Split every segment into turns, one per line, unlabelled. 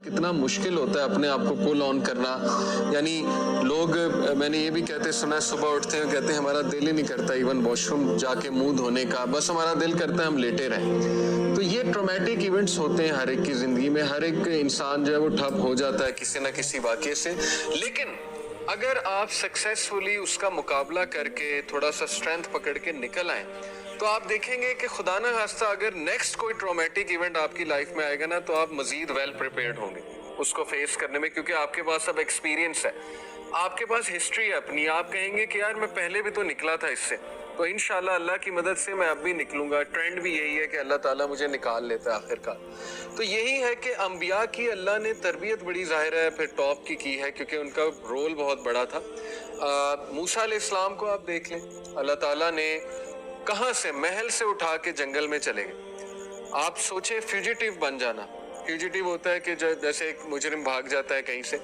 कितना मुश्किल होता है अपने आप को पुल ऑन करना। यानी लोग, मैंने ये भी कहते सुना है, सुबह उठते हैं कहते हैं हमारा दिल ही नहीं करता इवन वॉशरूम जाके मुंह धोने का, बस हमारा दिल करता है हम लेटे रहें। तो ये ट्रॉमेटिक इवेंट्स होते हैं हर एक की जिंदगी में, हर एक इंसान जो है वो ठप हो जाता है किसी ना किसी वाक़ये से। लेकिन अगर आप सक्सेसफुली उसका मुकाबला करके थोड़ा सा स्ट्रेंथ पकड़ के निकल आए तो आप देखेंगे कि खुदा ना खास्ता अगर नेक्स्ट कोई ट्रॉमेटिक इवेंट आपकी लाइफ में आएगा ना तो आप मजीद वेल प्रिपेयर्ड होंगे उसको फेस करने में, क्योंकि आपके पास अब एक्सपीरियंस है, आपके पास हिस्ट्री है अपनी। आप कहेंगे कि यार मैं पहले भी तो निकला था इससे, तो इंशाल्लाह अल्लाह की मदद से मैं अब भी निकलूंगा। ट्रेंड भी यही है कि अल्लाह ताला मुझे निकाल लेता है आखिरकार। तो यही है कि अंबिया की अल्लाह ने तरबियत बड़ी ज़ाहिर है फिर टॉप की है, क्योंकि उनका रोल बहुत बड़ा था। मूसा अलैहिस्सलाम को आप देख लें, अल्लाह ताला ने कहाँ से महल से उठा के जंगल में चले गए। आप सोचे फ्यूजिटिव बन जाना, फ्यूजिटिव होता है कि जैसे एक मुजरिम भाग जाता है कहीं से,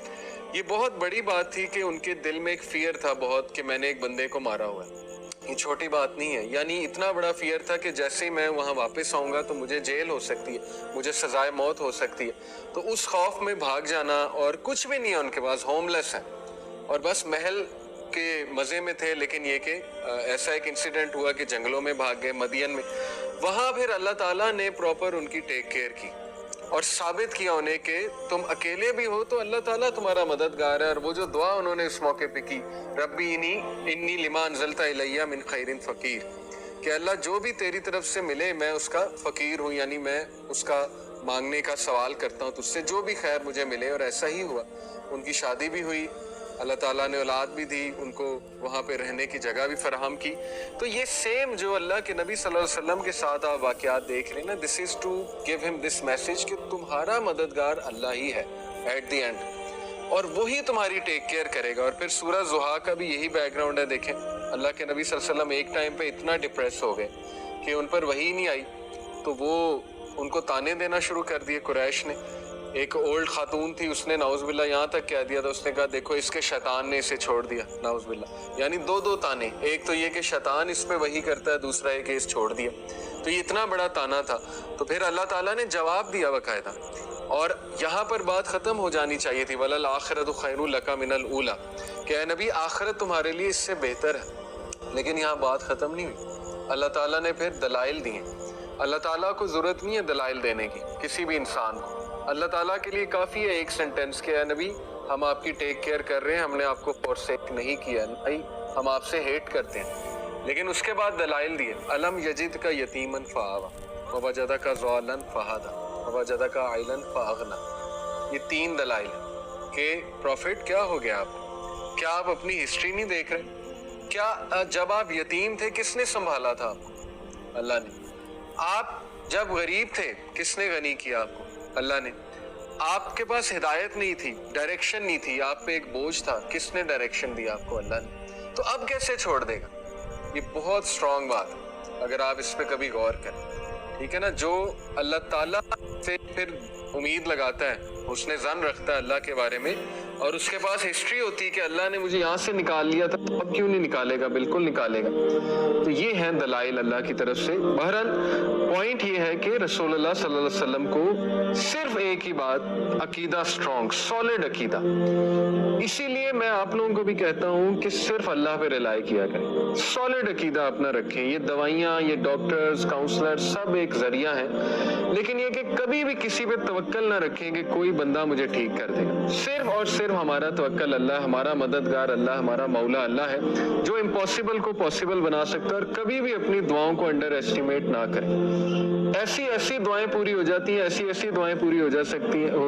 ये बहुत बड़ी बात थी कि उनके दिल में एक फियर था बहुत कि मैंने एक बंदे को मारा हुआ है। ये छोटी बात नहीं है, यानी इतना बड़ा फियर था कि जैसे ही मैं वहाँ वापस आऊँगा तो मुझे जेल हो सकती है, मुझे सजाए मौत हो सकती है। तो उस खौफ में भाग जाना, और कुछ भी नहीं है उनके पास, होमलेस है और बस महल के मज़े में थे। लेकिन ये कि ऐसा एक इंसिडेंट हुआ कि जंगलों में भाग गए, मदियन में, वहाँ फिर अल्लाह ताला ने प्रॉपर उनकी टेक केयर की और साबित किया उन्हें कि तुम अकेले भी हो तो अल्लाह ताला तुम्हारा मददगार है। और वो जो दुआ उन्होंने इस मौके पे की, रब्बी इन्नी लिमा अंज़लता इलैया मिन खैरिन फ़कीर, कि अल्लाह जो भी तेरी तरफ से मिले मैं उसका फ़कीर हूँ, यानी मैं उसका मांगने का सवाल करता हूँ तुझसे, जो भी खैर मुझे मिले। और ऐसा ही हुआ, उनकी शादी भी हुई, अल्लाह ताला ने औलाद भी दी, उनको वहाँ पे रहने की जगह भी फराहम की। तो ये सेम जो अल्लाह के नबी सल्लल्लाहु अलैहि वसल्लम के साथ आप वाक़यात देख रहे हैं ना, this is to give him this message कि तुम्हारा मददगार अल्लाह ही है एट द एंड, और वही तुम्हारी टेक केयर करेगा। और फिर सूरह ज़ुहा का भी यही बैकग्राउंड है। देखें, अल्लाह के नबी सल्लल्लाहु अलैहि वसल्लम एक टाइम पे इतना डिप्रेस हो गए कि उन पर वही नहीं आई, तो वो उनको ताने देना शुरू कर दिए कुरैश ने। एक ओल्ड खातून थी, उसने नाउज़ुबिल्लाह यहाँ तक कह दिया था, उसने कहा देखो इसके शैतान ने इसे छोड़ दिया, नाउज़ुबिल्लाह। यानी दो ताने, एक तो ये कि शैतान इस पे वही करता है, दूसरा ये कि इस छोड़ दिया। तो ये इतना बड़ा ताना था। तो फिर अल्लाह ताला ने जवाब दिया बाकायदा, और यहाँ पर बात ख़त्म हो जानी चाहिए थी, वलल आखिरतु खैरुल लका मिनल ऊला, कि ऐ नबी आखिरत तुम्हारे लिए इससे बेहतर है। लेकिन यहाँ बात ख़त्म नहीं हुई, अल्लाह ताला ने फिर दलाइल दिए। अल्लाह ताला को ज़रूरत नहीं है दलाइल देने की किसी भी इंसान को, अल्लाह ताला के लिए काफ़ी है एक सेंटेंस के, नबी हम आपकी टेक केयर कर रहे हैं, हमने आपको फॉरसेक नहीं किया, नहीं हम आपसे हेट करते हैं। लेकिन उसके बाद दलाइल दिए, अलम यजिद का यतीमन फ़आवा ववजदा का ज़ालन फ़हादा ववजदा का आइलन फ़अगना। ये 3 दलाइल के प्रॉफिट क्या हो गया आप, क्या आप अपनी हिस्ट्री नहीं देख रहे? क्या जब आप यतीम थे किसने संभाला था आपको? अल्लाह ने। आप जब गरीब थे किसने गनी किया आपको? अल्लाह ने। आपके पास हिदायत नहीं थी, डायरेक्शन नहीं थी, आप पे एक बोझ था, किसने डायरेक्शन दिया आपको? अल्लाह ने। तो अब कैसे छोड़ देगा? ये बहुत स्ट्रांग बात है, अगर आप इस पे कभी गौर करें, ठीक है ना। जो अल्लाह ताला से फिर उम्मीद लगाता है, उसने ज़न रखता है अल्लाह के बारे में, और उसके पास हिस्ट्री होती है कि अल्लाह ने मुझे यहाँ से निकाल लिया था, तो अब क्यों नहीं निकालेगा? बिल्कुल निकालेगा। तो ये हैं दलाइल अल्लाह की तरफ से। बहरहाल पॉइंट ये है कि रसूलुल्लाह सल्लल्लाहु अलैहि वसल्लम को सिर्फ एक ही बात, अकीदा स्ट्रॉन्ग, सॉलिड अकीदा। इसीलिए मैं आप लोगों को भी कहता हूँ कि सिर्फ अल्लाह पे रिलाई किया करें, सॉलिड अकीदा अपना रखें। ये दवाइयाँ, ये डॉक्टर्स, काउंसलर सब एक जरिया है, लेकिन ये कि कभी भी किसी पे तवक्कल ना रखें कि कोई बंदा मुझे ठीक कर देगा। सिर्फ और सिर्फ हमारा तवक्कल अल्लाह, हमारा मददगार अल्लाह, हमारा मौला अल्लाह है, जो इम्पॉसिबल को पॉसिबल बना सकता है। और कभी भी अपनी दुआओं को अंडर एस्टिमेट ना करें। ऐसी ऐसी दुआएं पूरी हो जाती हैं, ऐसी ऐसी दुआएं पूरी हो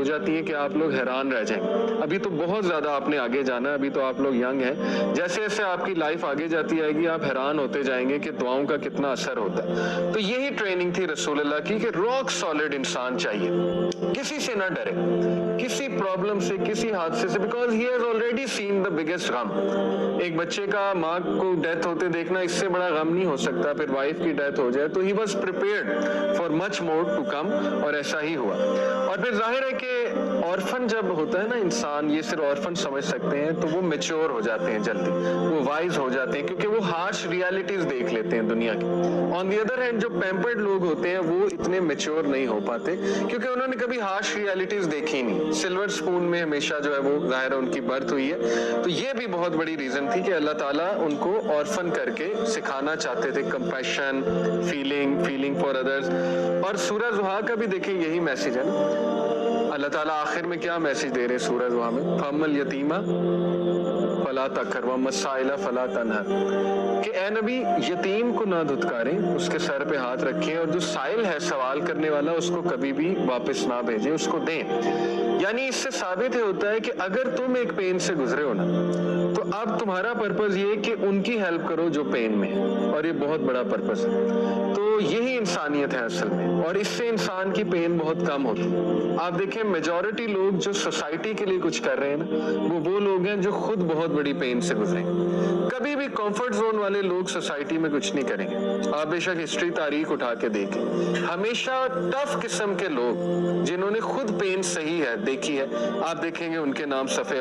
जाती हैं कि आप लोग हैरान रह जाएंगे। अभी तो बहुत ज्यादा आपने आगे जाना है, अभी तो आप लोग यंग हैं, जैसे जैसे आपकी लाइफ आगे जाती आएगी आप हैरान होते जाएंगे कि दुआओं का कितना असर होता है। तो यही ट्रेनिंग थी रसूलुल्लाह की कि रॉक सॉलिड इंसान चाहिए, किसी से ना डरे, किसी प्रॉब्लम से, किसी हादसे से, because he has already seen the biggest गम। एक बच्चे का माँ को डेथ होते देखना, इससे बड़ा गम नहीं हो सकता। फिर वाइफ की डेथ हो जाए, तो he was prepared for much more to come, और ऐसा ही हुआ। और फिर जाहिर है कि ऑर्फन जब होता है ना इंसान, ये सिर्फ ऑर्फन समझ सकते हैं, तो वो मेच्योर हो जाते हैं जल्दी, वो वाइज हो जाते हैं, क्योंकि वो हार्श रियलिटीज देख लेते हैं दुनिया की। ऑन द अदर हैंड जो पैम्पर्ड लोग होते हैं वो इतने मेच्योर नहीं हो पाते, क्योंकि उन्होंने कभी हार्श रियलिटीज देखी नहीं। सिल्वर स्पून में हमेशा जो है वो जाहिर है उनकी बर्थ हुई है। तो ये भी बहुत बड़ी रीजन थी कि अल्लाह ताला उनको ऑर्फन करके सिखाना चाहते थे कंपैशन, फीलिंग फॉर अदर्स। और सूरह ज़ुहा का भी देखिए यही मैसेज है ना। अल्लाह ताला आखिर में क्या मैसेज दे रहे हैं सूरह ज़ुहा में, फअम्मल यतीमा फला तकहर व मस्साइला फला तनहर, कि ए नबी यतीम को ना धुतकारें, उसके सर पे हाथ रखें, और जो साइल है सवाल करने वाला उसको कभी भी वापस ना भेजें, उसको दें। यानी इससे साबित होता है कि अगर तुम एक पेन से गुजरे हो ना, तो अब तुम्हारा पर्पस ये है कि उनकी हेल्प करो जो पेन में है, और ये बहुत बड़ा पर्पस है। तो यही इंसानियत है असल में, और इससे इंसान की पेन बहुत कम होती है। आप देखें मेजॉरिटी लोग जो सोसाइटी के लिए कुछ कर रहे हैं ना, वो लोग हैं जो खुद बहुत बड़ी पेन से गुजरे। कभी भी कंफर्ट जोन वाले लोग सोसाइटी में कुछ नहीं करेंगे। आप बेशक हिस्ट्री तारीख उठा के देखें, हमेशा टफ किस्म के लोग जिन्होंने खुद पेन सही है देखी है, आप देखेंगे उनके नाम सफ़े